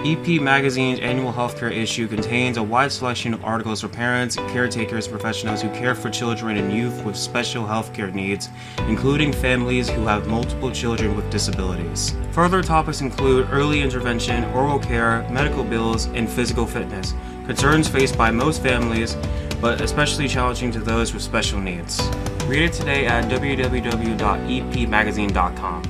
EP Magazine's annual healthcare issue contains a wide selection of articles for parents, caretakers, professionals who care for children and youth with special healthcare needs, including families who have multiple children with disabilities. Further topics include early intervention, oral care, medical bills, and physical fitness, concerns faced by most families, but especially challenging to those with special needs. Read it today at www.epmagazine.com.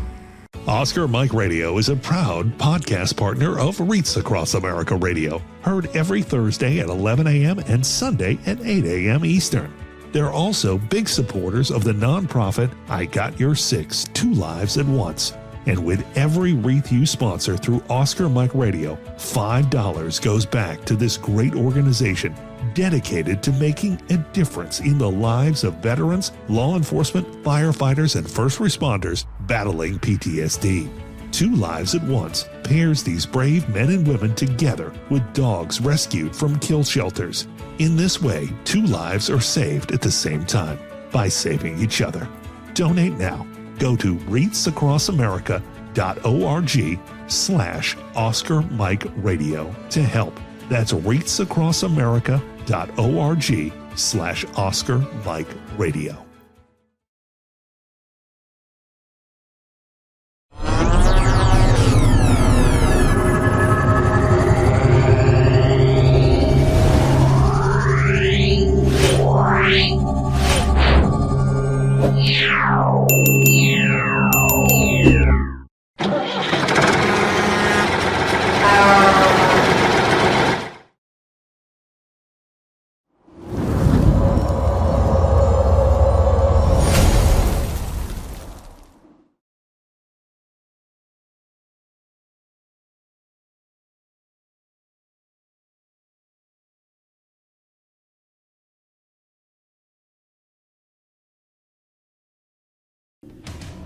Oscar Mike Radio is a proud podcast partner of REITs Across America Radio, heard every Thursday at 11 a.m. and Sunday at 8 a.m. Eastern. They're also big supporters of the nonprofit I Got Your Six, Two Lives at Once. And with every REIT you sponsor through Oscar Mike Radio, $5 goes back to this great organization dedicated to making a difference in the lives of veterans, law enforcement, firefighters, and first responders battling PTSD. Two Lives at Once pairs these brave men and women together with dogs rescued from kill shelters. In this way, two lives are saved at the same time by saving each other. Donate now. Go to REITsAcrossAmerica.org/Oscar Mike Radio to help. That's REITsAcrossAmerica.org/Oscar Mike Radio.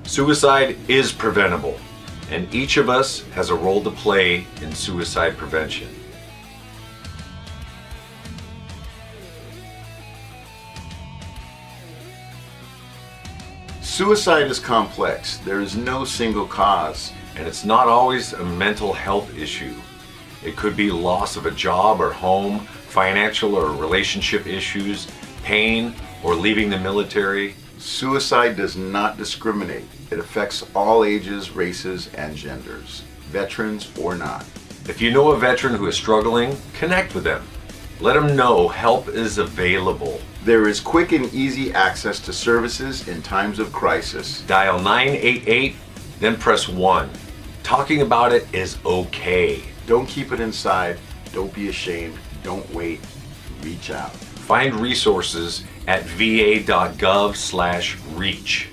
Suicide is preventable, and each of us has a role to play in suicide prevention. Suicide is complex. There is no single cause. And it's not always a mental health issue. It could be loss of a job or home, financial or relationship issues, pain, or leaving the military. Suicide does not discriminate. It affects all ages, races, and genders, veterans or not. If you know a veteran who is struggling, connect with them. Let them know help is available. There is quick and easy access to services in times of crisis. Dial 988, then press 1. Talking about it is okay. Don't keep it inside. Don't be ashamed. Don't wait. Reach out. Find resources at va.gov/reach.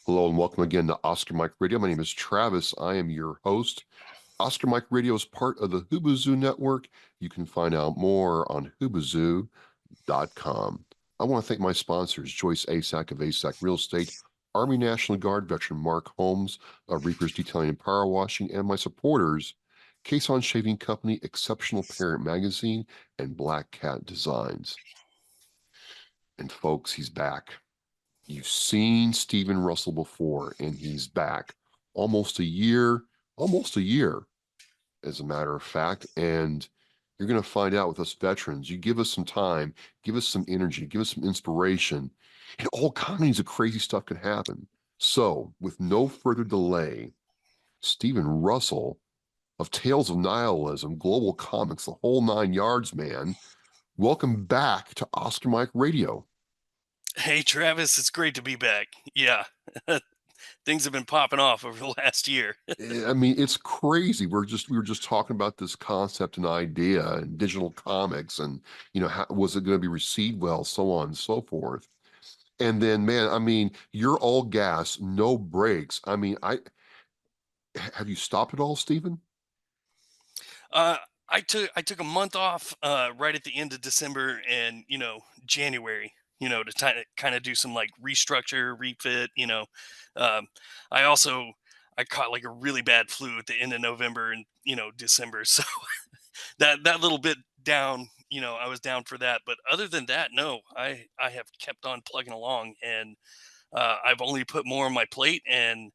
Hello and welcome again to Oscar Mike Radio. My name is Travis. I am your host. Oscar Mike Radio is part of the Hubazoo Network. You can find out more on hubazoo.com. I want to thank my sponsors, Joyce Asack of Asack Real Estate, Army National Guard veteran Mark Holmes of Reapers Detailing and Power Washing, and my supporters, Cason Shaving Company, Exceptional Parent Magazine, and Black Cat Designs. And folks, he's back. You've seen Stephen Russell before, and he's back. Almost a year, as a matter of fact, and you're going to find out with us veterans. You give us some time, give us some energy, give us some inspiration, and all kinds of crazy stuff can happen. So, with no further delay, Stephen Russell of Tales of Nihilism, Global Comics, the whole 9 yards, man. Welcome back to Oscar Mike Radio. Hey, Travis, it's great to be back. Yeah, things have been popping off over the last year. I mean, it's crazy. We were just talking about this concept and idea and digital comics, and how was it going to be received well, so on and so forth. And then, man, I mean, you're all gas, no brakes. I mean, have you stopped at all, Stephen? I took a month off right at the end of December and January. To kind of do some like restructure, refit. I caught like a really bad flu at the end of November and December, so that little bit down I was down for that. But other than that, no, I have kept on plugging along, and I've only put more on my plate, and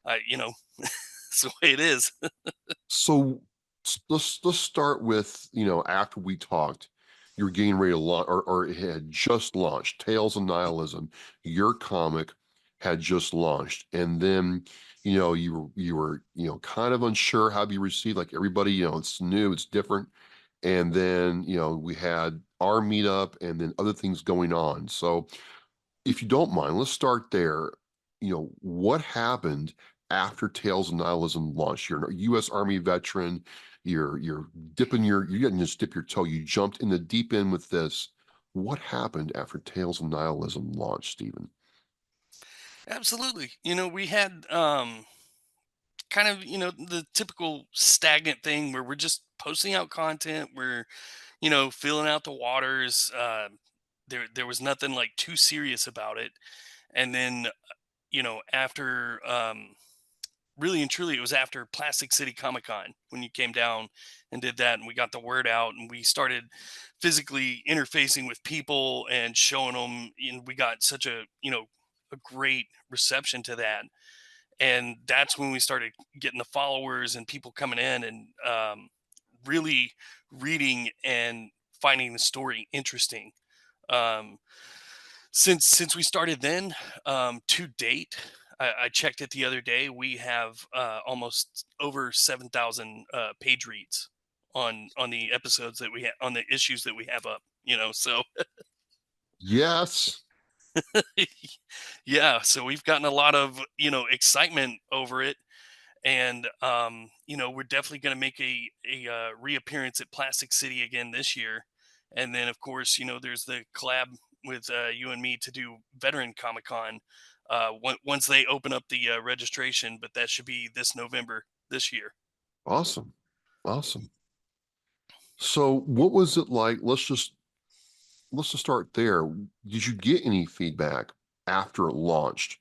it's the way it is. So let's start with, after we talked, you were getting ready to launch, or it had just launched. Tales of Nihilism, your comic had just launched, and then you were kind of unsure how to be received. Like everybody, it's new, it's different, and then we had our meetup, and then other things going on. So if you don't mind, let's start there. What happened after Tales of Nihilism launched? You're a U.S. Army veteran. You're dipping you didn't just dip your toe. You jumped in the deep end with this. What happened after Tales of Nihilism launched, Stephen? Absolutely. We had kind of, the typical stagnant thing where we're just posting out content. We're, feeling out the waters. There was nothing like too serious about it. And then, after really and truly, it was after Plastic City Comic Con when you came down and did that, and we got the word out, and we started physically interfacing with people and showing them. And we got such a great reception to that, and that's when we started getting the followers and people coming in and really reading and finding the story interesting. Um, since we started then, to date, I checked it the other day. We have almost over 7,000 page reads on the episodes that we have on the issues that we have up. So Yes. yeah, so we've gotten a lot of excitement over it, and we're definitely going to make a reappearance at Plastic City again this year. And then of course there's the collab with you and me to do Veteran Comic Con once they open up the registration, but that should be this November this year. Awesome. Awesome. So what was it like? Let's just start there. Did you get any feedback after it launched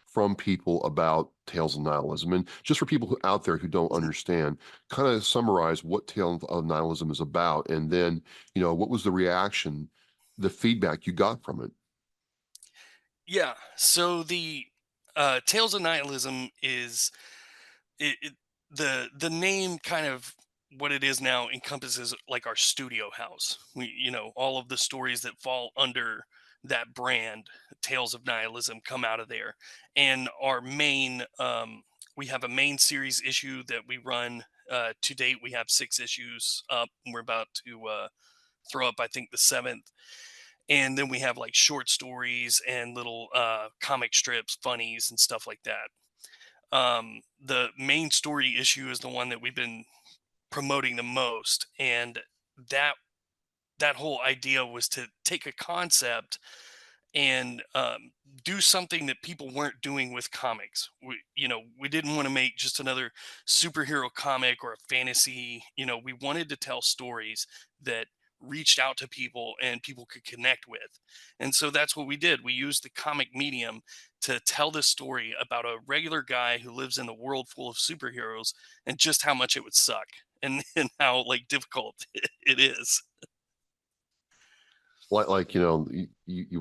from people about Tales of Nihilism? And just for people out there who don't understand, kind of summarize what Tales of Nihilism is about, and then what was the reaction, the feedback you got from it? Yeah, so the Tales of Nihilism is it the name kind of what it is now encompasses like our studio house. We all of the stories that fall under that brand, Tales of Nihilism, come out of there. And our main we have a main series issue that we run. To date we have 6 issues up, and we're about to throw up I think the 7th. And then we have like short stories and little comic strips, funnies and stuff like that. The main story issue is the one that we've been promoting the most, and that that whole idea was to take a concept and do something that people weren't doing with comics. We didn't want to make just another superhero comic or a fantasy. We wanted to tell stories that reached out to people and people could connect with. And so that's what we did. We used the comic medium to tell this story about a regular guy who lives in a world full of superheroes, and just how much it would suck, and, and how like difficult it is. Like you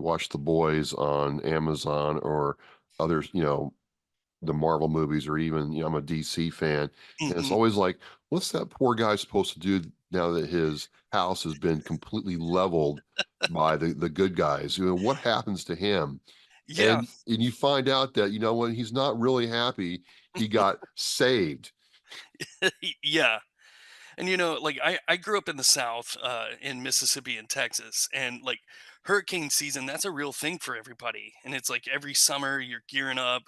watch The Boys on Amazon or others, the Marvel movies, or even, I'm a DC fan, and it's Mhm. always like, what's that poor guy supposed to do now that his house has been completely leveled by the good guys? What happens to him? Yeah. And you find out that, when he's not really happy, he got saved. Yeah. And like I grew up in the South, in Mississippi and Texas, and like hurricane season, that's a real thing for everybody. And it's like every summer you're gearing up.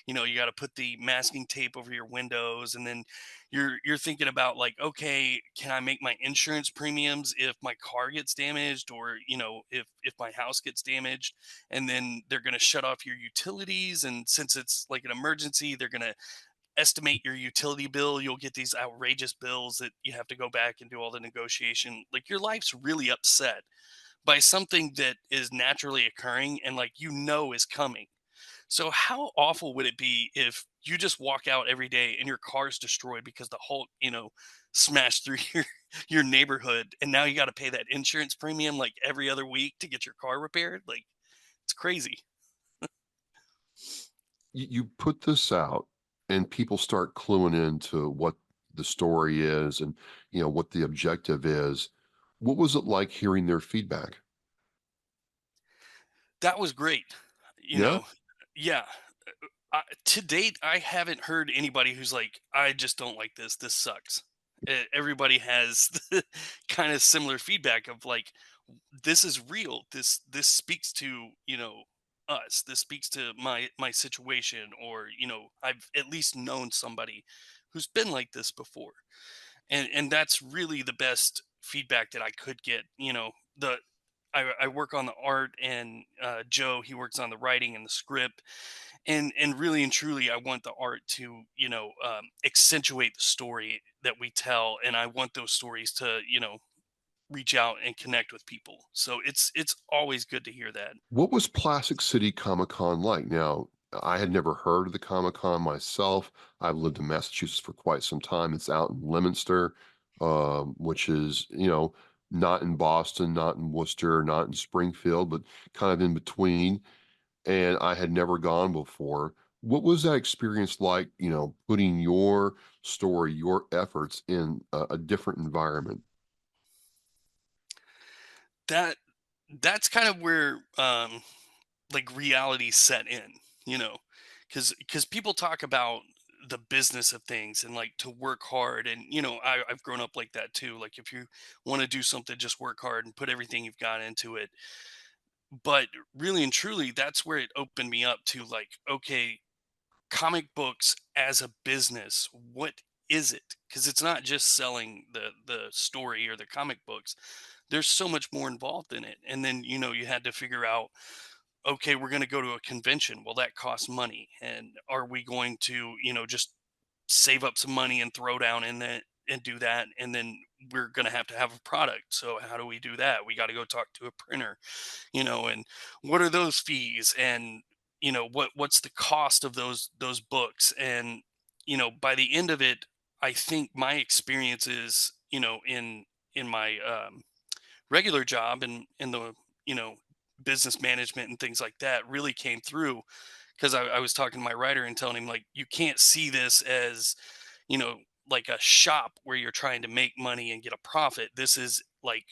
You got to put the masking tape over your windows, and then you're thinking about like, okay, can I make my insurance premiums if my car gets damaged, or if my house gets damaged? And then they're going to shut off your utilities, and since it's like an emergency, they're going to estimate your utility bill. You'll get these outrageous bills that you have to go back and do all the negotiation. Like your life's really upset by something that is naturally occurring and like is coming. So how awful would it be if you just walk out every day and your car's destroyed because the Hulk, smashed through your neighborhood, and now you got to pay that insurance premium like every other week to get your car repaired? Like, it's crazy. You put this out and people start cluing into what the story is and what the objective is. What was it like hearing their feedback? That was great. You Yeah. know, yeah. To date, I haven't heard anybody who's like, I just don't like this. This sucks. Everybody has kind of similar feedback of like, this is real. This speaks to us. This speaks to my situation, or I've at least known somebody who's been like this before, and that's really the best feedback that I could get. I work on the art, and Joe, he works on the writing and the script, and really and truly I want the art to accentuate the story that we tell, and I want those stories to reach out and connect with people. So it's always good to hear that. What was Plastic City Comic Con like? Now, I had never heard of the Comic Con myself. I've lived in Massachusetts for quite some time. It's out in Leominster, which is, not in Boston, not in Worcester, not in Springfield, but kind of in between. And I had never gone before. What was that experience like, putting your story, your efforts in a different environment? That that's kind of where like reality set in, you know because people talk about the business of things and like to work hard, and I've grown up like that too. Like, if you want to do something, just work hard and put everything you've got into it. But really and truly, that's where it opened me up to, like, okay, comic books as a business, what is it? Because it's not just selling the story or the comic books. There's so much more involved in it. And then you had to figure out, okay, we're going to go to a convention. Well, that costs money. And are we going to, just save up some money and throw down in it and do that? And then we're going to have a product. So how do we do that? We got to go talk to a printer, and what are those fees? And, what's the cost of those books? And, by the end of it, I think my experiences, in my regular job and in the you know business management and things like that really came through, because I was talking to my writer and telling him, like, you can't see this as you know like a shop where you're trying to make money and get a profit. This is like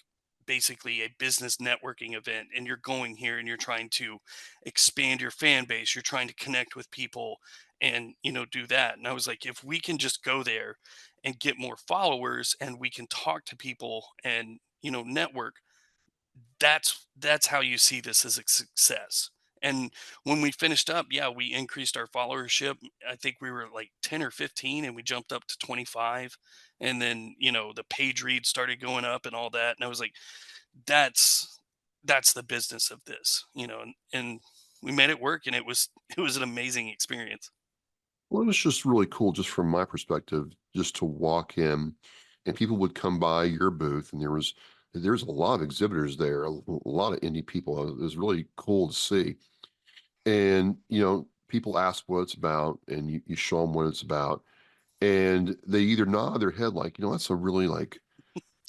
basically a business networking event, and you're going here and you're trying to expand your fan base, you're trying to connect with people, and do that. And I was like, if we can just go there and get more followers, and we can talk to people and network, that's how you see this as a success. And when we finished up, yeah, we increased our followership. I think we were like 10 or 15, and we jumped up to 25. And then the page read started going up and all that, and I was like, that's that's the business of this. And we made it work, and it was an amazing experience. Well, it was just really cool, just from my perspective, just to walk in, and people would come by your booth, and there's a lot of exhibitors there, a lot of indie people. It was really cool to see. And people ask what it's about, and you show them what it's about, and they either nod their head like, that's a really like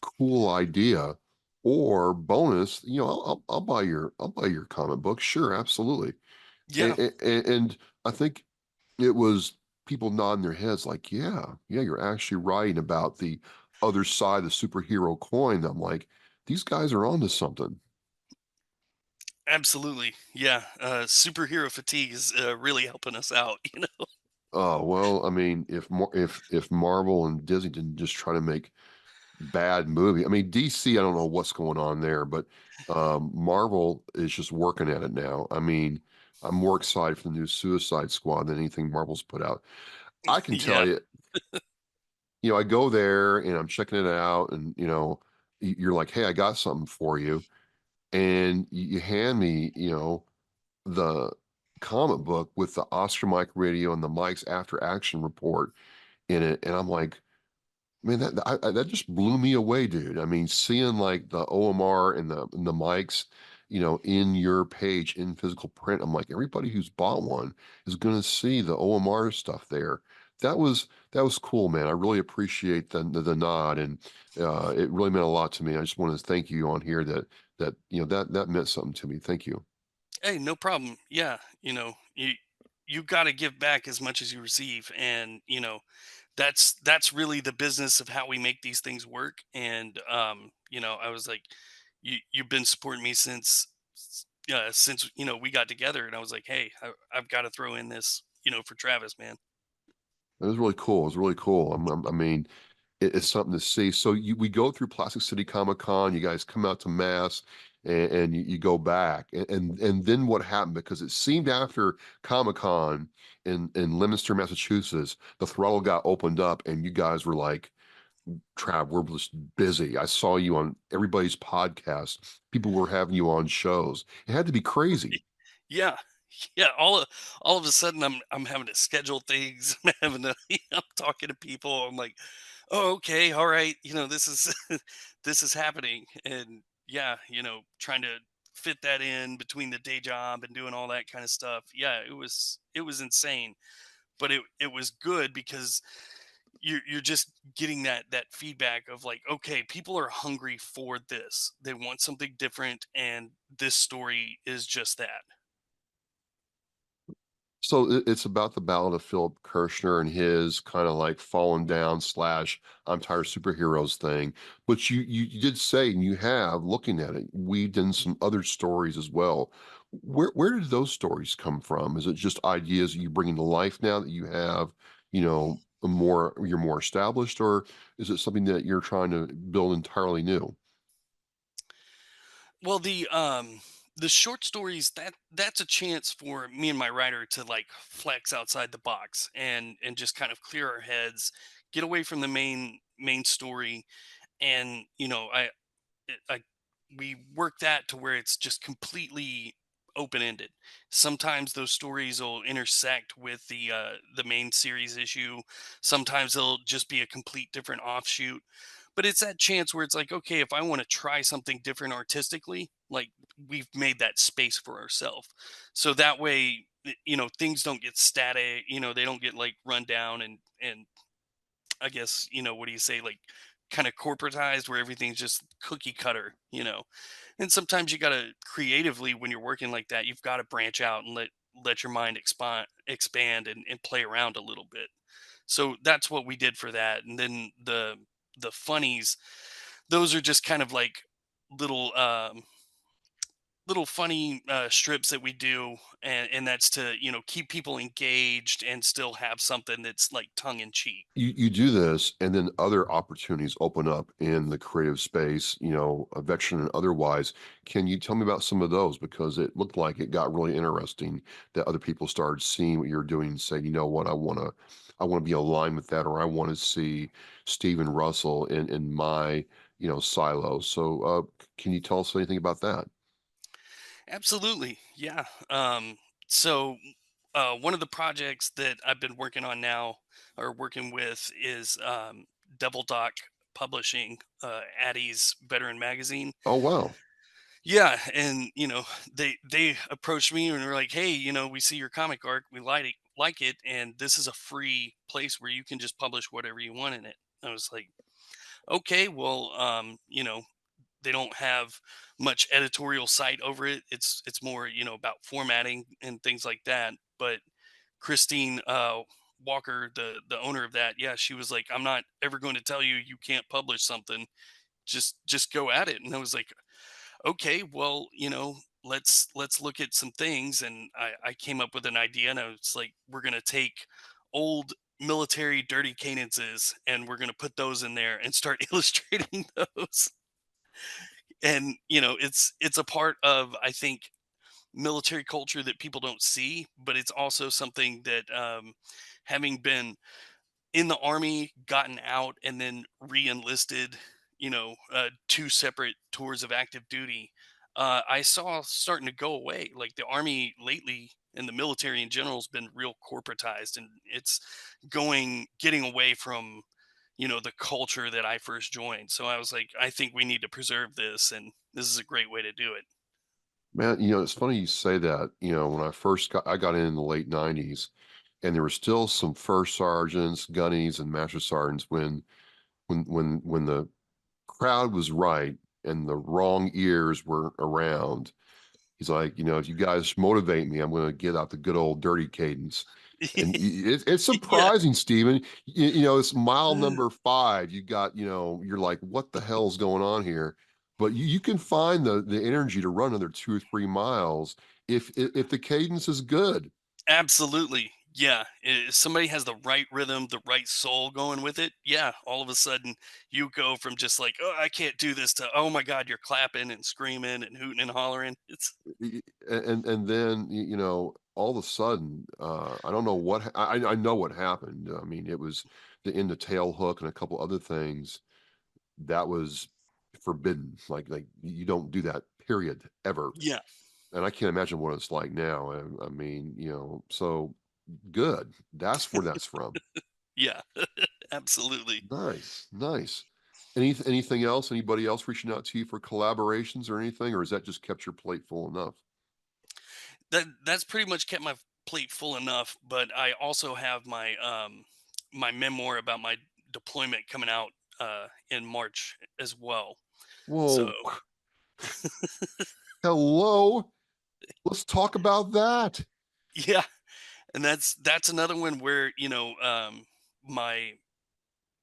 cool idea, or bonus, I'll buy your comic book, sure, absolutely. Yeah, And I think it was people nodding their heads like, yeah, yeah, you're actually writing about the other side of the superhero coin. I'm like, these guys are onto something. absolutely. Yeah, superhero fatigue is really helping us out. Oh, well, I mean, if Marvel and Disney didn't just try to make bad movie. I mean, DC, I don't know what's going on there, but Marvel is just working at it now. I mean, I'm more excited for the new Suicide Squad than anything Marvel's put out. I can tell Yeah, you, I go there and I'm checking it out, and you're like, "Hey, I got something for you," and you hand me, the comic book with the Oscar Mike radio and the Mike's After Action report in it, and I'm like, man, that just blew me away, dude. I mean, seeing like the OMR and the mics, in your page in physical print. I'm like, everybody who's bought one is going to see the OMR stuff there. That was cool, man. I really appreciate the nod, and it really meant a lot to me. I just want to thank you on here that meant something to me. Thank you. Hey, no problem. Yeah, you got to give back as much as you receive, and that's really the business of how we make these things work. And I was like, you've been supporting me since we got together, and I was like, hey, I've got to throw in this for Travis, man. It was really cool. It was really cool. I mean, it's something to see. So we go through Plastic City Comic Con. You guys come out to Mass, and you go back, and then what happened? Because it seemed after Comic Con in Leominster, Massachusetts, the throttle got opened up, and you guys were like, "Trav, we're just busy." I saw you on everybody's podcast. People were having you on shows. It had to be crazy. Yeah. Yeah, all of a sudden I'm having to schedule things. I'm having to I'm talking to people. I'm like, oh, okay, all right, this is this is happening. And yeah, trying to fit that in between the day job and doing all that kind of stuff. Yeah, it was insane, but it was good because you're just getting that feedback of like, okay, people are hungry for this. They want something different, and this story is just that. So it's about the Ballad of Philip Kirshner and his kind of like fallen down slash I'm tired of superheroes thing. But you did say, and you have looking at it, weaved in some other stories as well. Where did those stories come from? Is it just ideas that you bring into life now that you have, you're more established, or is it something that you're trying to build entirely new? Well, the short stories, that's a chance for me and my writer to like flex outside the box and just kind of clear our heads, get away from the main story. And I we work that to where it's just completely open ended. Sometimes those stories will intersect with the main series issue. Sometimes they'll just be a complete different offshoot. But it's that chance where it's like, okay, if I want to try something different artistically, like we've made that space for ourselves. So that way, things don't get static, they don't get like run down and I guess, what do you say, like kind of corporatized where everything's just cookie cutter. And sometimes you got to creatively, when you're working like that, you've got to branch out and let your mind expand and play around a little bit. So that's what we did for that. And then the funnies, those are just kind of like little little funny strips that we do, and that's to keep people engaged and still have something that's like tongue in cheek. You do this, and then other opportunities open up in the creative space, a veteran and otherwise. Can you tell me about some of those? Because it looked like it got really interesting that other people started seeing what you're doing and saying, you know what, I want to be aligned with that, or I want to see Stephen Russell in my, silo. So, can you tell us anything about that? Absolutely, yeah. So one of the projects that I've been working on now, or working with, is Devil Doc Publishing, Addie's Veteran Magazine. Oh, wow. Yeah, and they approached me and were like, "Hey, we see your comic art, we like it, and this is a free place where you can just publish whatever you want in it." I was like, "Okay, well, they don't have much editorial sight over it. It's more about formatting and things like that." But Christine Walker, the owner of that, yeah, she was like, "I'm not ever going to tell you you can't publish something. Just go at it." And I was like, okay, well, let's look at some things. And I came up with an idea, and I was like, we're gonna take old military dirty cadences and we're gonna put those in there and start illustrating those. And it's a part of, I think, military culture that people don't see, but it's also something that, having been in the army, gotten out, and then re-enlisted, two separate tours of active duty, I saw starting to go away. Like the army lately and the military in general has been real corporatized, and it's getting away from the culture that I first joined. So I was like, I think we need to preserve this, and this is a great way to do it. Man, it's funny you say that. When I got in the late '90s, and there were still some first sergeants, gunnies, and master sergeants when the crowd was right and the wrong ears were around. He's like, if you guys motivate me, I'm going to get out the good old dirty cadence. And it's Yeah. surprising, Stephen. It's mile number 5. You got, you're like, what the hell's going on here? But you can find the energy to run another 2 or 3 miles if the cadence is good. Absolutely. Yeah. If somebody has the right rhythm, the right soul going with it, yeah, all of a sudden you go from just like, oh, I can't do this to, oh my God, you're clapping and screaming and hooting and hollering. It's, And then all of a sudden, I don't know what I know what happened. I mean, it was the end of tail hook and a couple other things that was forbidden. Like you don't do that, period, ever. yeah. And I can't imagine what it's like now. I mean, so good. That's where that's from. Yeah. Absolutely. Nice, nice. Anything else? Anybody else reaching out to you for collaborations or anything, or has that just kept your plate full enough? That's pretty much kept my plate full enough, but I also have my memoir about my deployment coming out in March as well. So Whoa, hello. Let's talk about that. yeah, and that's another one where, my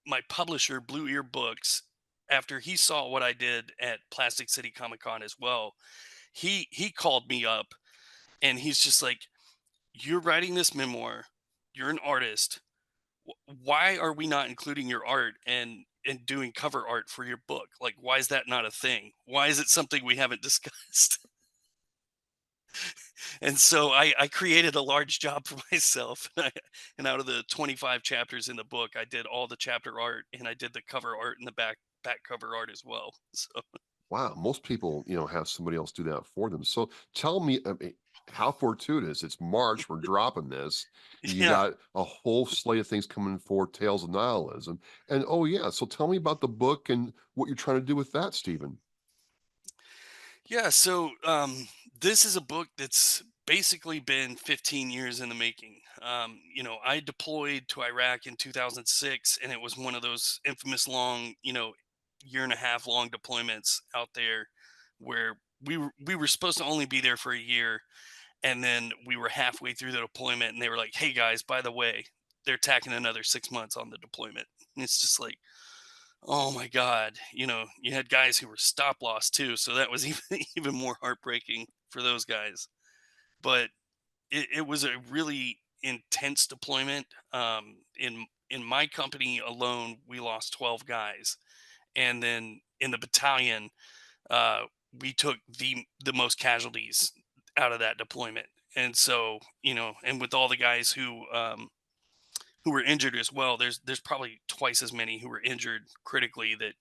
my publisher, Blue Ear Books, after he saw what I did at Plastic City Comic Con as well, he called me up and he's just like, "You're writing this memoir. You're an artist. Why are we not including your art and doing cover art for your book? Like, why is that not a thing? Why is it something we haven't discussed?" And so I created a large job for myself, and out of the 25 chapters in the book, I did all the chapter art and I did the cover art and the back cover art as well. So Wow, most people, have somebody else do that for them. So tell me, I mean, how fortuitous. It's March, we're dropping this. You yeah. got a whole slate of things coming for Tales of Nihilism. And oh yeah, so tell me about the book and what you're trying to do with that, Stephen. Yeah, so this is a book that's basically been 15 years in the making. I deployed to Iraq in 2006, and it was one of those infamous long, year and a half long deployments out there where we were supposed to only be there for a year, and then we were halfway through the deployment, and they were like, "Hey guys, by the way, they're tacking another 6 months on the deployment." And it's just like, oh my god, you had guys who were stop loss too, so that was even more heartbreaking for those guys. But it was a really intense deployment. In my company alone, we lost 12 guys, and then in the battalion, uh, we took the most casualties out of that deployment. And so, and with all the guys who were injured as well. There's probably twice as many who were injured critically that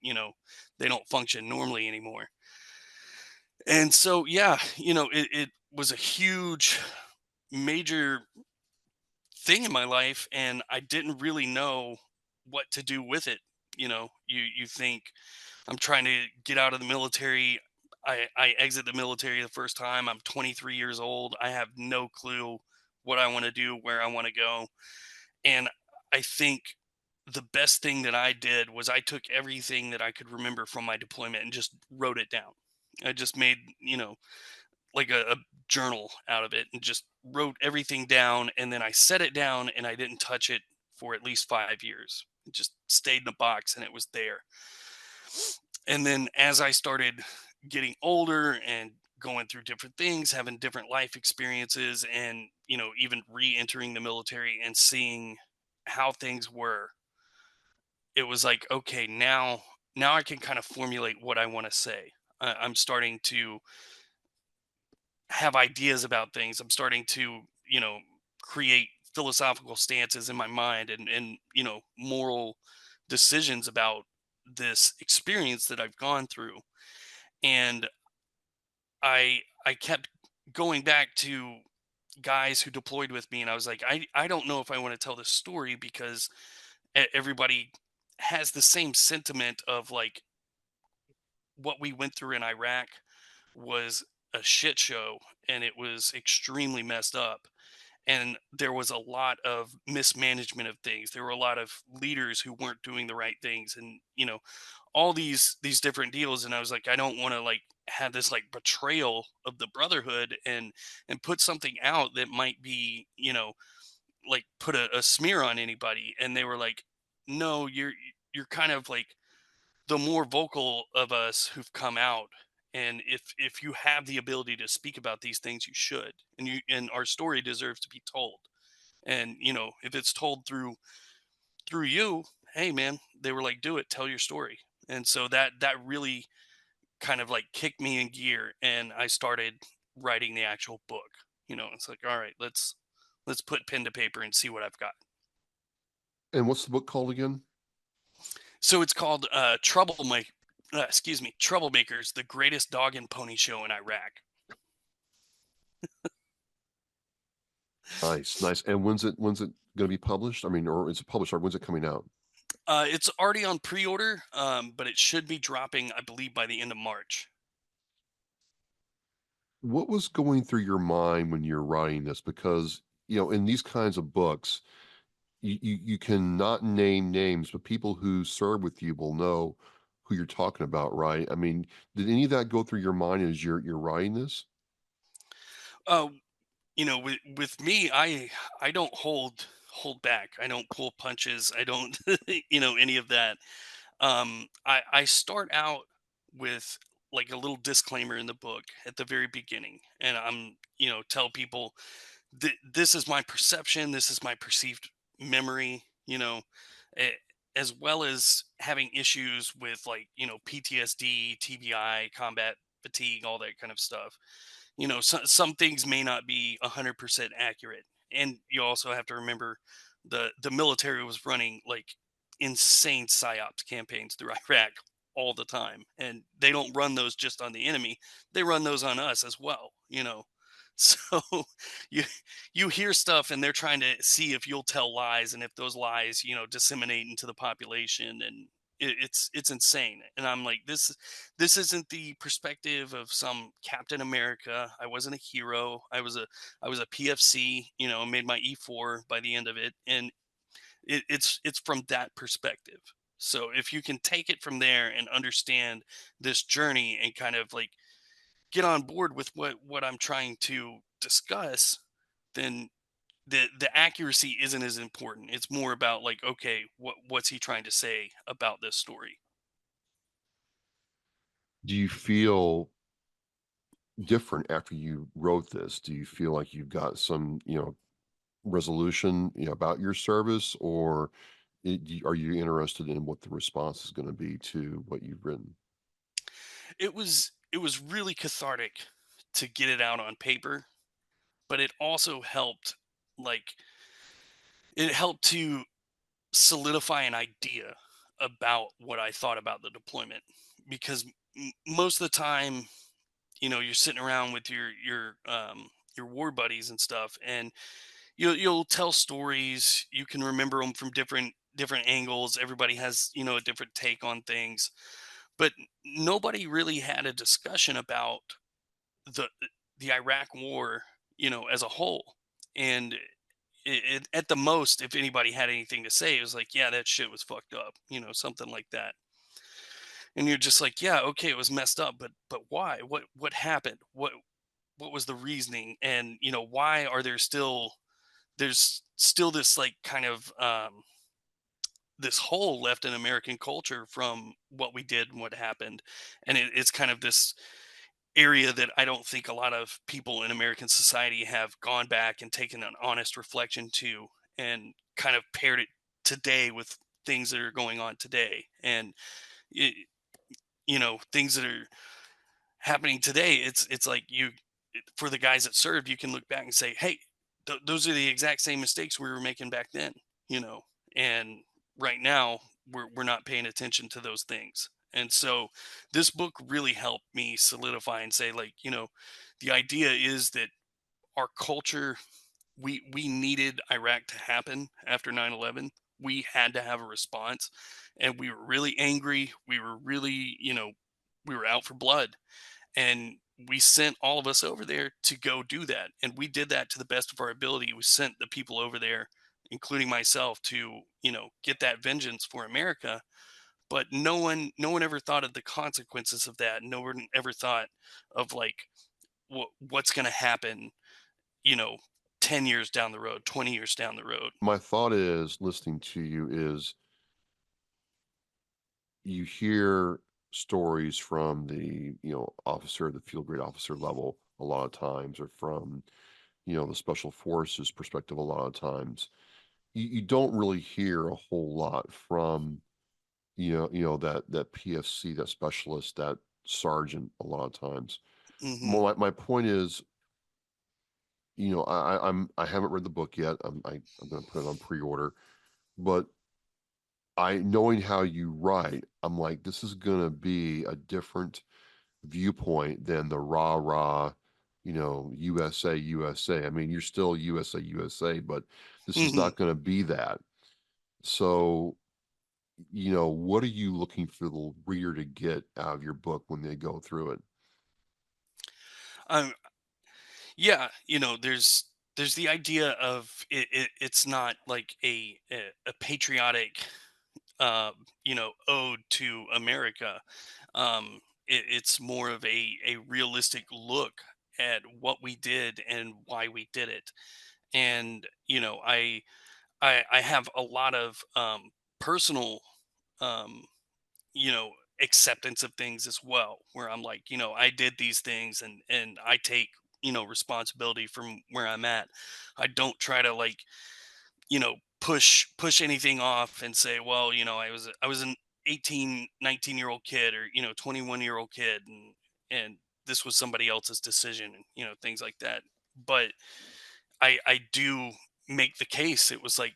they don't function normally anymore. And so yeah, it was a huge, major thing in my life, and I didn't really know what to do with it. You think I'm trying to get out of the military. I exit the military the first time. I'm 23 years old. I have no clue what I want to do, where I want to go. And I think the best thing that I did was I took everything that I could remember from my deployment and just wrote it down. I just made, like a journal out of it and just wrote everything down. And then I set it down and I didn't touch it for at least 5 years. It just stayed in a box and it was there. And then as I started getting older and going through different things, having different life experiences, and, even re entering the military and seeing how things were, it was like, okay, now I can kind of formulate what I want to say. I'm starting to have ideas about things. I'm starting to, create philosophical stances in my mind and moral decisions about this experience that I've gone through. And I kept going back to guys who deployed with me, and I was like, I don't know if I want to tell this story because everybody has the same sentiment of like what we went through in Iraq was a shit show, and it was extremely messed up. And there was a lot of mismanagement of things. There were a lot of leaders who weren't doing the right things, and all these different deals. And I was like, I don't want to like have this like betrayal of the brotherhood and put something out that might be like put a smear on anybody. And they were like, no, you're kind of like the more vocal of us who've come out. And if you have the ability to speak about these things, you should. And our story deserves to be told. And if it's told through you, hey man, they were like, do it, tell your story. And so that really kind of like kicked me in gear, and I started writing the actual book. It's like, all right, let's put pen to paper and see what I've got. And what's the book called again? So it's called Troublemakers, the greatest dog and pony show in Iraq. Nice, nice. And when's it going to be published? I mean, or is it published, or when's it coming out? It's already on pre-order, but it should be dropping, I believe, by the end of March. What was going through your mind when you're writing this? Because, in these kinds of books, you cannot name names, but people who serve with you will know who you're talking about, right? I mean, did any of that go through your mind as you're writing this? Uh, with me, I don't hold back. I don't pull punches. I don't any of that. I start out with like a little disclaimer in the book at the very beginning, and I'm tell people this is my perception, this is my perceived memory, a- as well as having issues with like PTSD, TBI, combat fatigue, all that kind of stuff. Some things may not be 100% accurate. And you also have to remember the military was running like insane psyops campaigns through Iraq all the time, and they don't run those just on the enemy, they run those on us as well. So you you hear stuff, and they're trying to see if you'll tell lies, and if those lies disseminate into the population. And it's insane. And I'm like, this isn't the perspective of some Captain America. I wasn't a hero. I was a PFC, made my E4 by the end of it. And it's from that perspective. So if you can take it from there and understand this journey and kind of like get on board with what I'm trying to discuss, then the accuracy isn't as important. It's more about like, okay, what's he trying to say about this story? Do you feel different after you wrote this? Do you feel like you've got some, resolution, about your service, or are you interested in what the response is going to be to what you've written? It was really cathartic to get it out on paper, but it also helped, like, it helped to solidify an idea about what I thought about the deployment. Because most of the time, you're sitting around with your war buddies and stuff, and you'll tell stories. You can remember them from different angles. Everybody has a different take on things, but nobody really had a discussion about the the Iraq war, as a whole. And at the most, if anybody had anything to say, it was like, yeah, that shit was fucked up, something like that. And you're just like, yeah, okay, it was messed up, but why? What happened? What was the reasoning? And why are there's still this like kind of this hole left in American culture from what we did and what happened. And it's kind of this area that I don't think a lot of people in American society have gone back and taken an honest reflection to, and kind of paired it today with things that are going on today. And it, things that are happening today, it's like for the guys that served, you can look back and say, hey, those are the exact same mistakes we were making back then, you know and right now we're not paying attention to those things. And so this book really helped me solidify and say, like, the idea is that our culture, we needed Iraq to happen after 9/11. We had to have a response, and we were really angry. We were really, we were out for blood. And we sent all of us over there to go do that, and we did that to the best of our ability. We sent the people over there, including myself, to get that vengeance for America. But no one ever thought of the consequences of that. No one ever thought of like what's going to happen, you know 10 years down the road, 20 years down the road. My thought is, listening to you, is you hear stories from the officer, the field grade officer level a lot of times, or from the special forces perspective a lot of times. You don't really hear a whole lot from that PFC, that specialist, that sergeant a lot of times. Hmm. My point is, I haven't read the book yet. I'm going to put it on pre-order, but knowing how you write, I'm like, this is going to be a different viewpoint than the rah, USA, USA. I mean, you're still USA, USA, but this is Hmm. not going to be that. So, what are you looking for the reader to get out of your book when they go through it? um yeah, there's the idea of it's not like a patriotic ode to America. It's more of a realistic look at what we did and why we did it. And I have a lot of personal um, you know acceptance of things as well, where I'm like, I did these things, and I take responsibility from where I'm at. I don't try to like push anything off and say, well, I was an 18, 19-year-old kid, or 21-year-old kid, and this was somebody else's decision, and things like that. But I do make the case, it was like,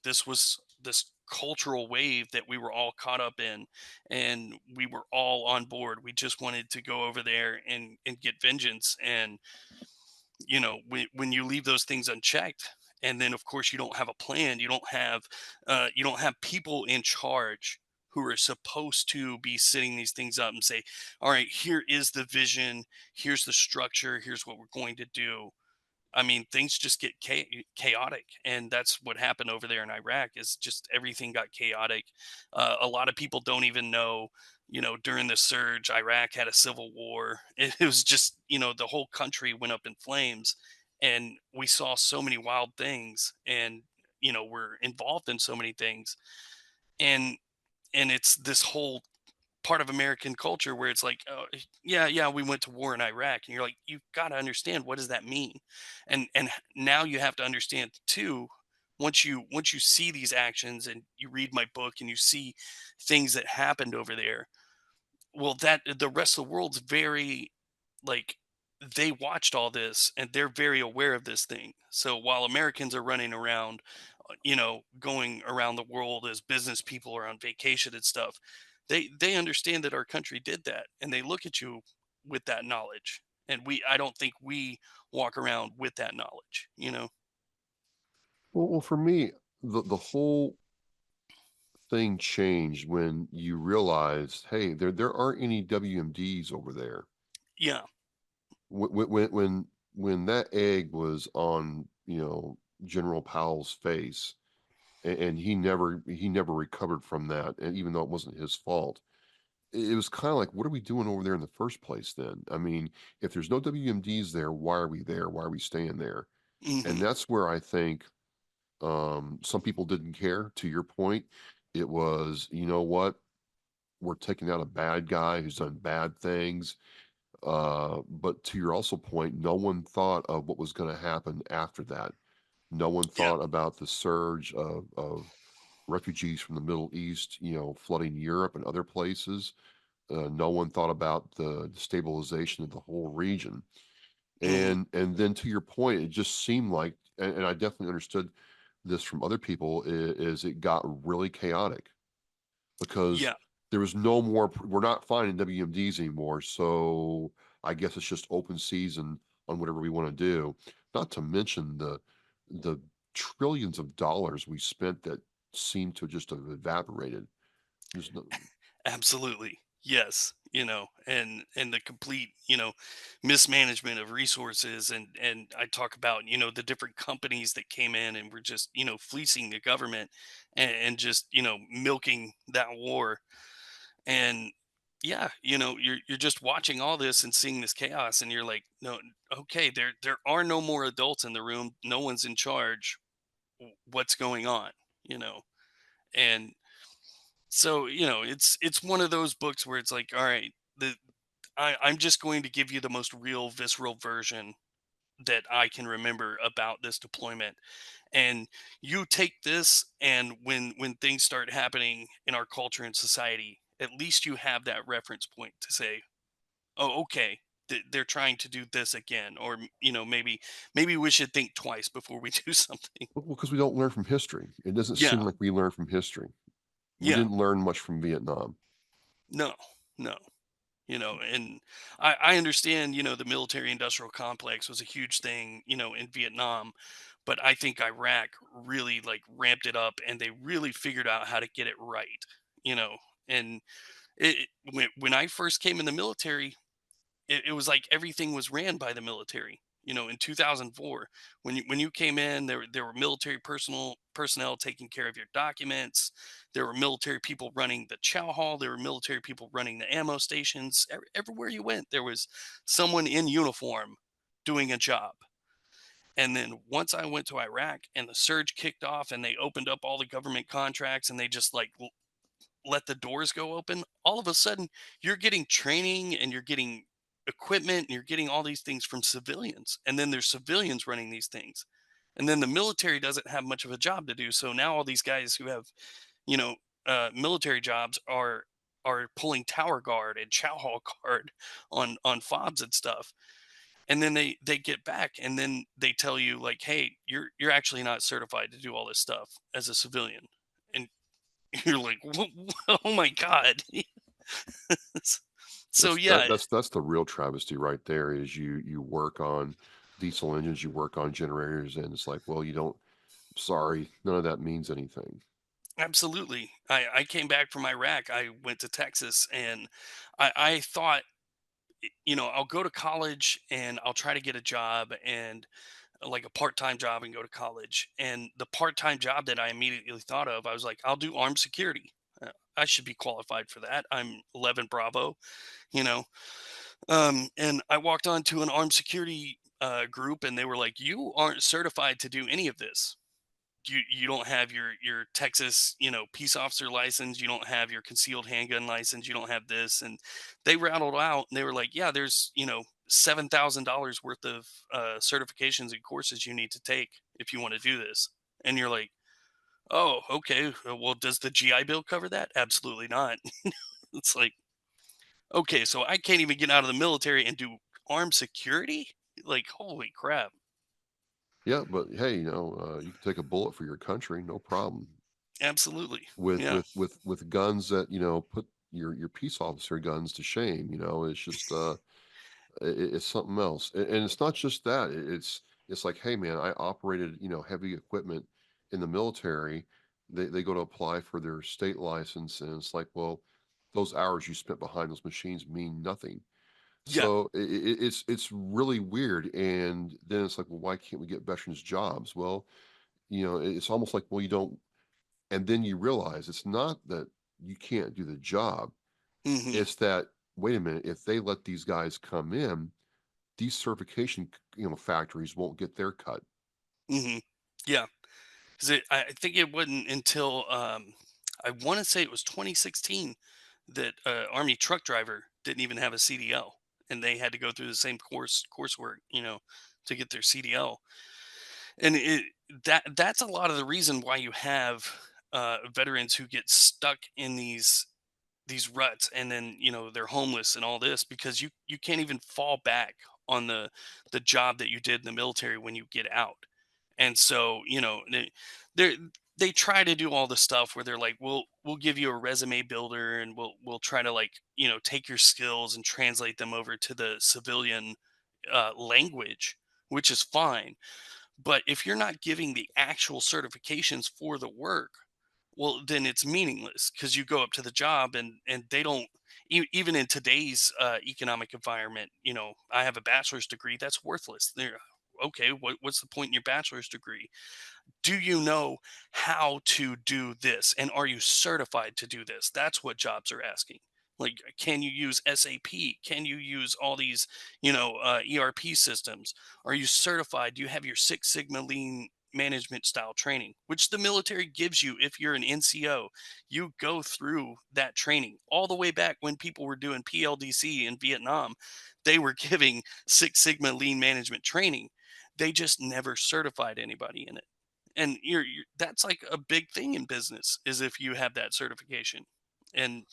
this was this cultural wave that we were all caught up in, and we were all on board. We just wanted to go over there and get vengeance. And when you leave those things unchecked, and then of course you don't have a plan, you don't have people in charge who are supposed to be setting these things up and say, all right, here is the vision, here's the structure, here's what we're going to do. I mean, things just get chaotic, and that's what happened over there in Iraq. Is just everything got chaotic. A lot of people don't even know. During the surge, Iraq had a civil war. It was just, the whole country went up in flames, and we saw so many wild things, and we're involved in so many things, and it's this whole part of American culture where it's like, oh, yeah, yeah, we went to war in Iraq, and you're like, you've got to understand, what does that mean? And now you have to understand too. Once you see these actions, and you read my book, and you see things that happened over there, well, that the rest of the world's very, like, they watched all this, and they're very aware of this thing. So while Americans are running around, going around the world as business people or on vacation and stuff, they understand that our country did that, and they look at you with that knowledge. And I don't think we walk around with that knowledge. Well, for me, the whole thing changed when you realized, hey, there aren't any WMDs over there. Yeah. When that egg was on General Powell's face, and he never recovered from that, and even though it wasn't his fault, it was kind of like, what are we doing over there in the first place then? I mean, if there's no WMDs there, why are we there? Why are we staying there? And Hmm. that's where I think some people didn't care. To your point, it was, you know what, we're taking out a bad guy who's done bad things. But to your also point, no one thought of what was going to happen after that. No one Yeah. thought about the surge of refugees from the Middle East, flooding Europe and other places. No one thought about the stabilization of the whole region. Hmm. And then to your point, it just seemed like, and I definitely understood this from other people, is it got really chaotic because Yeah. there was no more. We're not finding WMDs anymore, so I guess it's just open season on whatever we want to do. Not to mention the trillions of dollars we spent that seem to just have evaporated. There's no, Absolutely. Yes, and the complete, mismanagement of resources, and I talk about, the different companies that came in and were just, fleecing the government, and just, milking that war. And yeah, you're just watching all this and seeing this chaos, and you're like, no, okay, there are no more adults in the room. No one's in charge. What's going on? You know, and so, it's one of those books where it's like, all right, I'm just going to give you the most real, visceral version that I can remember about this deployment. And you take this, and when things start happening in our culture and society, at least you have that reference point to say, oh, okay, they're trying to do this again, or maybe we should think twice before we do something. Well, because we don't learn from history. It doesn't seem Yeah, like we learn from history. We yeah, didn't learn much from Vietnam. no, no. And I understand, the military industrial complex was a huge thing, in Vietnam, but I think Iraq really like ramped it up, and they really figured out how to get it right, you know. And when I first came in the military, it was like everything was ran by the military. In 2004, when you came in, there were military personnel taking care of your documents. There were military people running the chow hall. There were military people running the ammo stations. Everywhere you went, there was someone in uniform doing a job. And then once I went to Iraq and the surge kicked off, and they opened up all the government contracts, and they just like let the doors go open, all of a sudden you're getting training, and you're getting equipment, and you're getting all these things from civilians. And then there's civilians running these things. And then the military doesn't have much of a job to do. So now all these guys who have, you know, military jobs are pulling tower guard and chow hall guard on fobs and stuff. And then they get back, and then they tell you like, hey, you're actually not certified to do all this stuff as a civilian. And you're like, oh my god. So yeah. That's the real travesty right there. Is you work on diesel engines, you work on generators, and it's like, well, you don't. Sorry, none of that means anything. Absolutely. I came back from Iraq. I went to Texas, and I thought, I'll go to college and I'll try to get a job, and like a part-time job, and go to college. And the part-time job that I immediately thought of, I was like, I'll do armed security. I should be qualified for that. I'm 11 Bravo, you know. And I walked on to an armed security group, and they were like, you aren't certified to do any of this. You don't have your Texas, peace officer license. You don't have your concealed handgun license. You don't have this. And they rattled out, and they were like, yeah, there's, $7,000 worth of certifications and courses you need to take if you want to do this. And you're like, oh, okay. Well, does the GI Bill cover that? Absolutely not. It's like, okay, so I can't even get out of the military and do armed security? Like, holy crap. Yeah, but hey, you can take a bullet for your country, no problem. Absolutely. With Yeah. guns that put your peace officer guns to shame. It's just it's something else, and it's not just that. It's like, hey, man, I operated heavy equipment in the military. They go to apply for their state license, and it's like, well, those hours you spent behind those machines mean nothing. Yeah. So it's really weird. And then it's like, well, why can't we get veterans jobs? Well, it's almost like, well, you don't. And then you realize it's not that you can't do the job. Hmm. It's that, wait a minute, if they let these guys come in, these certification, factories won't get their cut. Hmm. Yeah. 'Cause I think it wasn't until, I want to say it was 2016 that Army truck driver didn't even have a CDL, and they had to go through the same coursework, to get their CDL. And that's a lot of the reason why you have veterans who get stuck in these ruts, and then they're homeless and all this, because you can't even fall back on the job that you did in the military when you get out. And so they they try to do all the stuff where they're like, we'll give you a resume builder, and we'll try to like take your skills and translate them over to the civilian language, which is fine. But if you're not giving the actual certifications for the work, well, then it's meaningless, because you go up to the job, and they don't even in today's economic environment, I have a bachelor's degree that's worthless. There, okay, what's the point in your bachelor's degree? Do you know how to do this, and are you certified to do this? That's what jobs are asking. Like, can you use SAP? Can you use all these ERP systems? Are you certified? Do you have your Six Sigma lean management style training, which the military gives you? If you're an NCO, you go through that training all the way back when people were doing PLDC in Vietnam. They were giving Six Sigma lean management training. They just never certified anybody in it. And that's like a big thing in business, is if you have that certification. And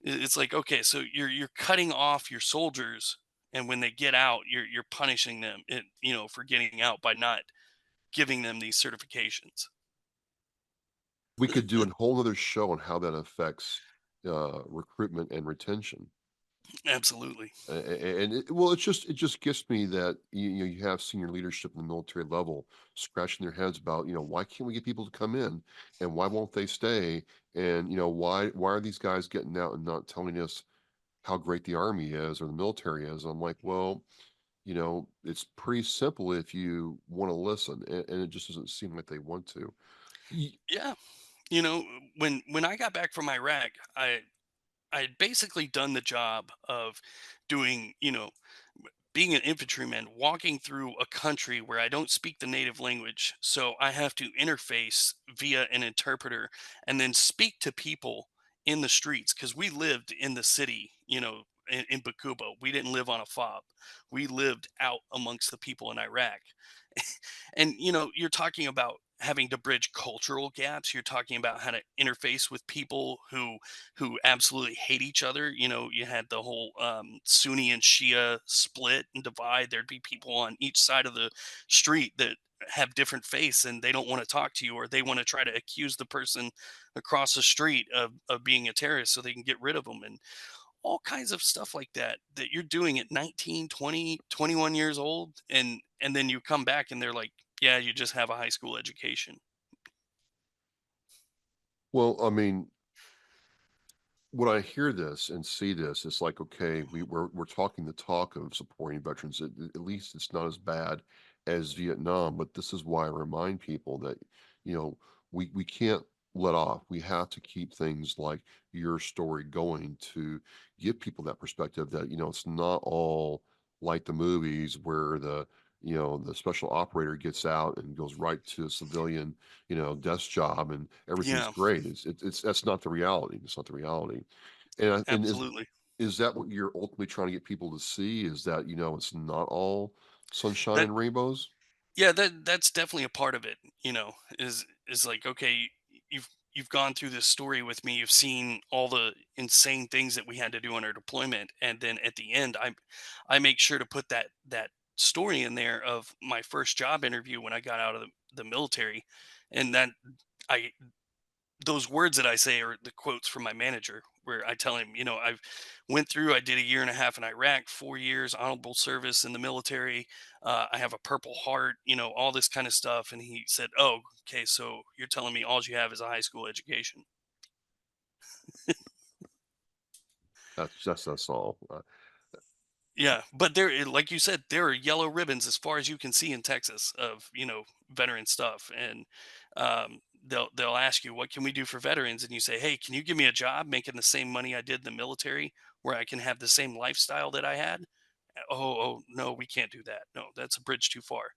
it's like, okay, so you're cutting off your soldiers, and when they get out, you're punishing them, for getting out by not giving them these certifications. We could do a whole other show on how that affects recruitment and retention. Absolutely. And well, it just gets me that you have senior leadership in the military level scratching their heads about, why can't we get people to come in, and why won't they stay, and why are these guys getting out and not telling us how great the army is or the military is? I'm like, well, it's pretty simple if you want to listen, and it just doesn't seem like they want to. Y- Yeah. You know, when I got back from Iraq, I had basically done the job of doing, being an infantryman, walking through a country where I don't speak the native language. So I have to interface via an interpreter and then speak to people in the streets, because we lived in the city, in Bakuba. We didn't live on a fob. We lived out amongst the people in Iraq. And you're talking about having to bridge cultural gaps. You're talking about how to interface with people who absolutely hate each other. You had the whole Sunni and Shia split and divide. There'd be people on each side of the street that have different faiths, and they don't want to talk to you, or they want to try to accuse the person across the street of being a terrorist so they can get rid of them, and all kinds of stuff like that you're doing at 19, 20, 21 years old. And then you come back and they're like, yeah, you just have a high school education. Well, I mean, when I hear this and see this, it's like, okay, we're talking the talk of supporting veterans. At least it's not as bad as Vietnam, but this is why I remind people that, you know, we can't let off. We have to keep things like your story going to give people that perspective that, it's not all like the movies where the special operator gets out and goes right to a civilian, desk job and everything's Yeah, great. It's that's not the reality. It's not the reality. And absolutely. is that what you're ultimately trying to get people to see? Is that, it's not all sunshine That and rainbows? Yeah, that's definitely a part of it. Is like, okay, you've gone through this story with me. You've seen all the insane things that we had to do on our deployment, and then at the end, I make sure to put that story in there of my first job interview when I got out of the military, and that I those words that I say are the quotes from my manager, where I tell him, I did a year and a half in Iraq, 4 years honorable service in the military. I have a Purple Heart, all this kind of stuff. And he said, "Oh, okay, so you're telling me all you have is a high school education?" That's all. Yeah, but like you said, there are yellow ribbons as far as you can see in Texas of veteran stuff, and they'll ask you, what can we do for veterans, and you say, hey, can you give me a job making the same money I did in the military, where I can have the same lifestyle that I had? Oh no, we can't do that. No, that's a bridge too far.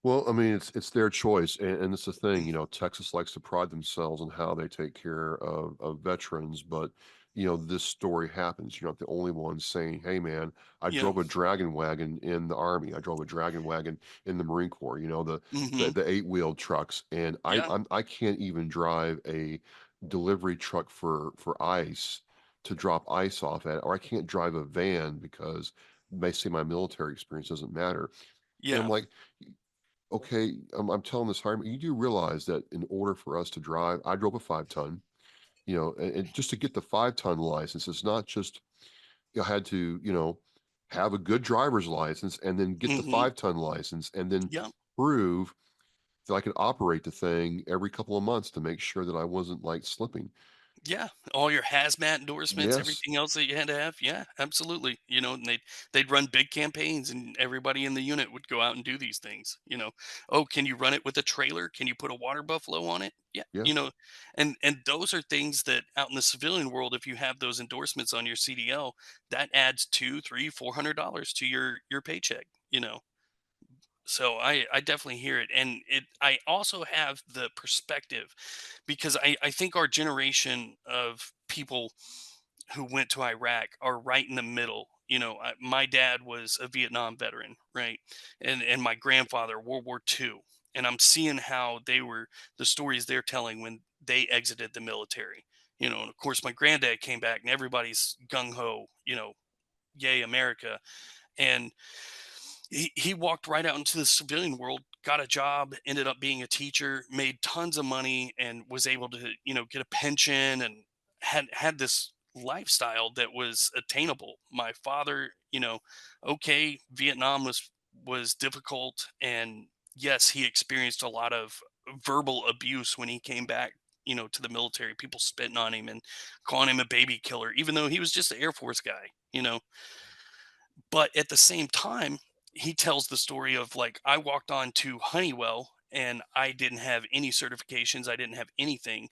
Well, I mean, it's their choice, and it's the thing. Texas likes to pride themselves on how they take care of veterans, but this story happens. You're not the only one saying, "Hey, man, I Yeah. drove a dragon wagon in the Army. I drove a dragon wagon in the Marine Corps." The Hmm. the eight-wheel trucks, and Yeah. I can't even drive a delivery truck for ice to drop ice off at, or I can't drive a van because they say my military experience doesn't matter. And I'm Yeah. like, okay, I'm telling this hireman, you do realize that in order for us to drive, I drove a 5 ton, and just to get the 5 ton license, it's not just, I had to, have a good driver's license and then get the Hmm. 5 ton license and then Yeah. prove that I could operate the thing every couple of months to make sure that I wasn't like slipping. Yeah, all your hazmat endorsements, Yes. everything else that you had to have. Yeah, absolutely. And they'd run big campaigns, and everybody in the unit would go out and do these things. Oh, can you run it with a trailer? Can you put a water buffalo on it? Yeah, Yeah. and those are things that out in the civilian world, if you have those endorsements on your CDL, that adds two, three, $400 to your paycheck. So I definitely hear it, and I also have the perspective, because I think our generation of people who went to Iraq are right in the middle. My dad was a Vietnam veteran, right, and my grandfather World War II, and I'm seeing how the stories they're telling when they exited the military. And of course my granddad came back, and everybody's gung ho, yay America, and he walked right out into the civilian world, got a job, ended up being a teacher, made tons of money, and was able to, get a pension, and had this lifestyle that was attainable. My father, okay, Vietnam was difficult, and yes, he experienced a lot of verbal abuse when he came back, to the military, people spitting on him and calling him a baby killer, even though he was just an Air Force guy. But at the same time, he tells the story of, like, I walked on to Honeywell and I didn't have any certifications, I didn't have anything.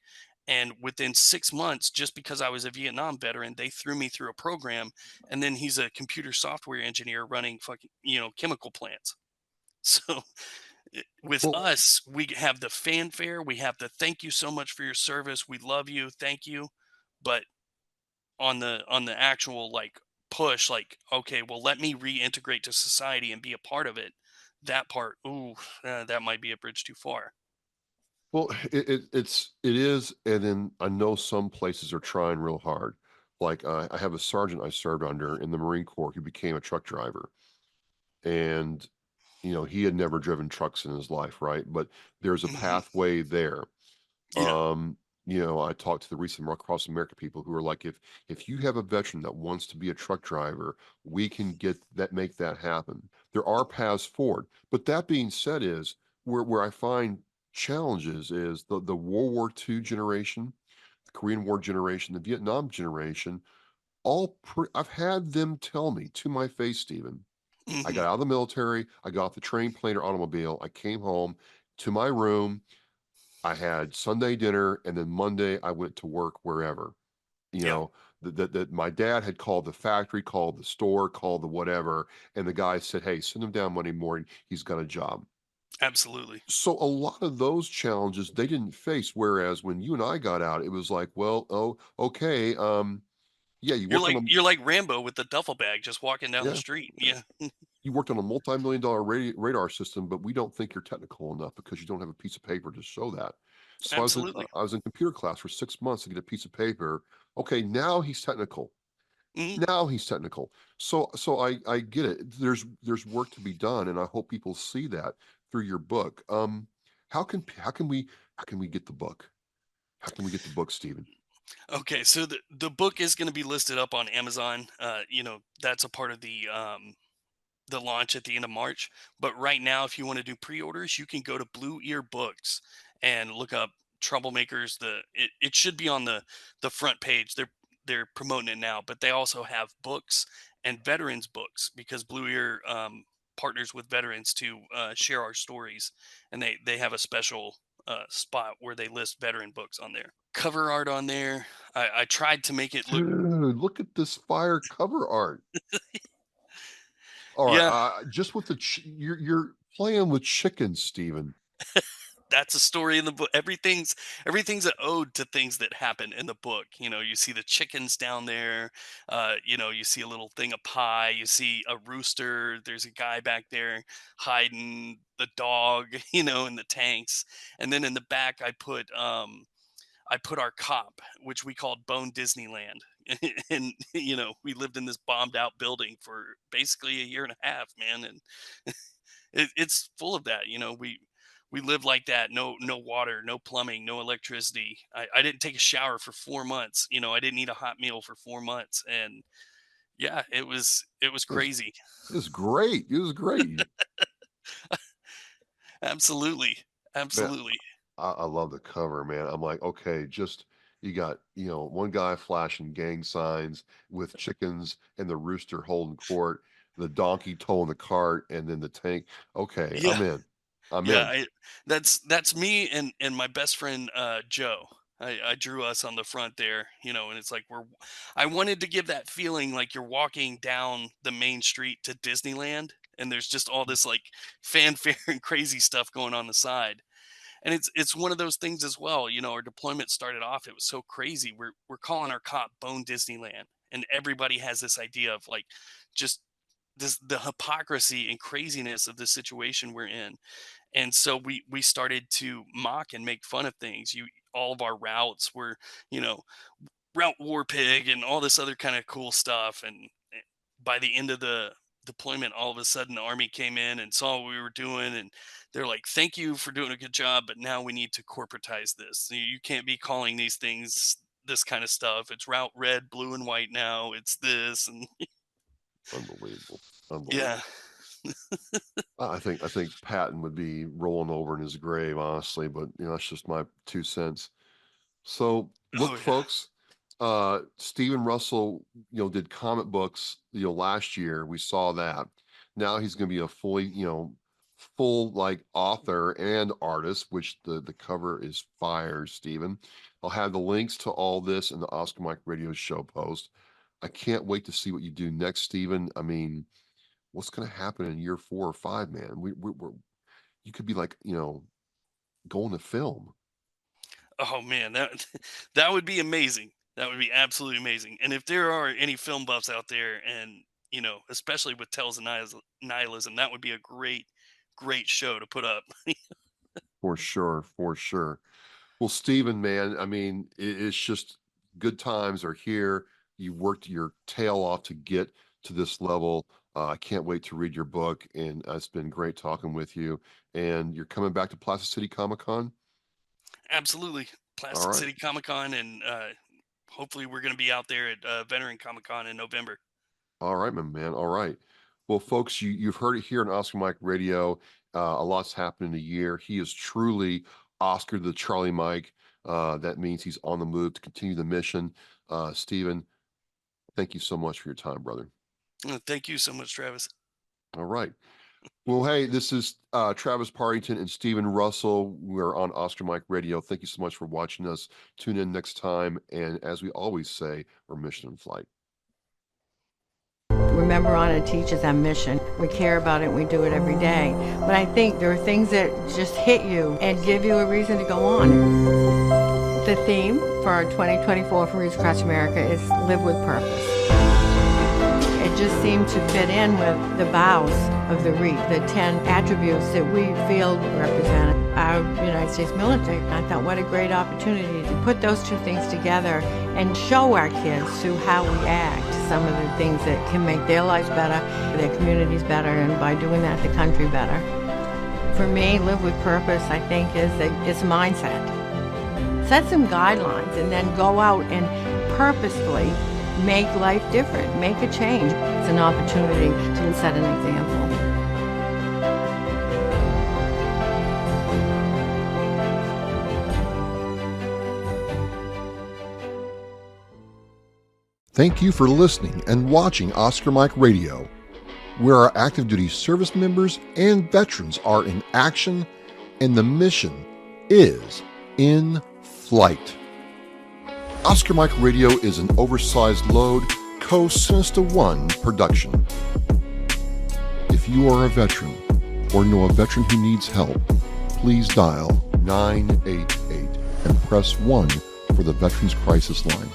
And within 6 months, just because I was a Vietnam veteran, they threw me through a program. And then he's a computer software engineer running fucking, chemical plants. So with Well, us, we have the fanfare, we have the thank you so much for your service, we love you, thank you. But on the actual, like, push, like, okay, well, let me reintegrate to society and be a part of it, that part, ooh, that might be a bridge too far. well, it is, and then I know some places are trying real hard. Like I have a sergeant I served under in the Marine Corps who became a truck driver, and he had never driven trucks in his life, right? But there's a Hmm. pathway there. Yeah. Um, I talked to the recent Across America people who are like, if you have a veteran that wants to be a truck driver, we can make that happen. There are paths forward. But that being said, is where I find challenges is the World War II generation, the Korean War generation, the Vietnam generation. I've had them tell me to my face, Stephen. I Hmm. got out of the military. I got off the train, plane, or automobile. I came home to my room. I had Sunday dinner, and then Monday I went to work wherever. You Yeah, know, that my dad had called the factory, called the store, called the whatever, and the guy said, "Hey, send him down Monday morning. He's got a job." absolutely. So a lot of those challenges they didn't face. Whereas when you and I got out, it was like, well, oh, okay, yeah, you You're worked on like a you're like Rambo with the duffel bag just walking down the yeah, street. yeah. Yeah. You worked on a multi-million dollar radar system, but we don't think you're technical enough because you don't have a piece of paper to show that. So Absolutely. I was in computer class for 6 months to get a piece of paper. Okay, now he's technical. Hmm. Now he's technical. So I get it. There's work to be done, and I hope people see that through your book. How can how can we how can we get the book? How can we get the book, Stephen? Okay, so the book is going to be listed up on Amazon. That's a part of the launch at the end of March. But right now, if you want to do pre-orders, you can go to Blue Ear Books and look up Troublemakers. It should be on the front page. They're promoting it now, but they also have books and veterans books, because Blue Ear partners with veterans to share our stories, and they have a special spot where they list veteran books on there. Cover art on there. I tried to make it look. Dude, look at this fire cover art. All right, Yeah, just with you're playing with chickens, Stephen. that's a story in the book. Everything's an ode to things that happen in the book. You see the chickens down there. You see a little thing of pie. You see a rooster. There's a guy back there hiding the dog. In the tanks. And then in the back, I put our cop, which we called Bone Disneyland. And we lived in this bombed out building for basically a year and a half, man. And it's full of that. We live like that. No water, no plumbing, no electricity. I didn't take a shower for 4 months. I didn't eat a hot meal for 4 months. And yeah, it was It was, crazy. it was great. It was great. Absolutely. Man, Absolutely. I love the cover, man. I'm like, okay, just You got, one guy flashing gang signs with chickens and the rooster holding court, the donkey towing the cart, and then the tank. Okay, Yeah. I'm in. I'm Yeah, in. that's me and my best friend Joe. I drew us on the front there, and it's like I wanted to give that feeling like you're walking down the main street to Disneyland and there's just all this like fanfare and crazy stuff going on the side. And it's one of those things as well, our deployment started off, it was so crazy. We're calling our cop Bone Disneyland, and everybody has this idea of like just the hypocrisy and craziness of the situation we're in. And so we started to mock and make fun of things. All of our routes were, you know, route war pig and all this other kind of cool stuff. And by the end of the deployment, all of a sudden the army came in and saw what we were doing, and they're like, thank you for doing a good job, but now we need to corporatize this. You can't be calling these things this kind of stuff. It's route red, blue, and white now. It's this. And Unbelievable. Unbelievable. yeah. I think Patton would be rolling over in his grave, honestly, but that's just my 2 cents. So look, Oh, yeah. folks, Stephen Russell, did comic books, last year. We saw that. Now he's going to be a fully, full like author and artist, which the cover is fire, Stephen. I'll have the links to all this in the Oscar Mike Radio show post. I can't wait to see what you do next, Stephen. I mean, what's going to happen in year 4 or 5, man? You could be like, going to film. Oh man, that would be amazing. That would be absolutely amazing. And if there are any film buffs out there, and especially with Tales of Nihilism, that would be a great show to put up. For sure, for sure. Well, Stephen, man, I mean, it's just good times are here. You worked your tail off to get to this level. I can't wait to read your book, and it's been great talking with you. And you're coming back to Plaza City Comic Con? Absolutely, All Plastic right. City Comic Con, and hopefully we're going to be out there at Veteran Comic Con in November. All right, my man. All right. Well, folks, you've heard it here on Oscar Mike Radio. A lot's happened in a year. He is truly Oscar the Charlie Mike. That means he's on the move to continue the mission. Stephen, thank you so much for your time, brother. Thank you so much, Travis. All right. Well, hey, this is Travis Partington and Stephen Russell. We're on Oscar Mike Radio. Thank you so much for watching us. Tune in next time. And as we always say, we're mission in flight. Remember on it teaches our mission. We care about it and we do it every day. But I think there are things that just hit you and give you a reason to go on. The theme for our 2024 from Reach Across America is Live with Purpose. It just seemed to fit in with the vows of the REAP, the 10 attributes that we feel represent our United States military. I thought, what a great opportunity to put those two things together and show our kids through how we act some of the things that can make their lives better, their communities better, and by doing that, the country better. For me, Live with Purpose, I think, it's a mindset. Set some guidelines and then go out and purposefully make life different, make a change. It's an opportunity to set an example. Thank you for listening and watching Oscar Mike Radio, where our active duty service members and veterans are in action and the mission is in flight. Oscar Mike Radio is an oversized load Co-Sinista One production. If you are a veteran or know a veteran who needs help, please dial 988 and press 1 for the Veterans Crisis Line.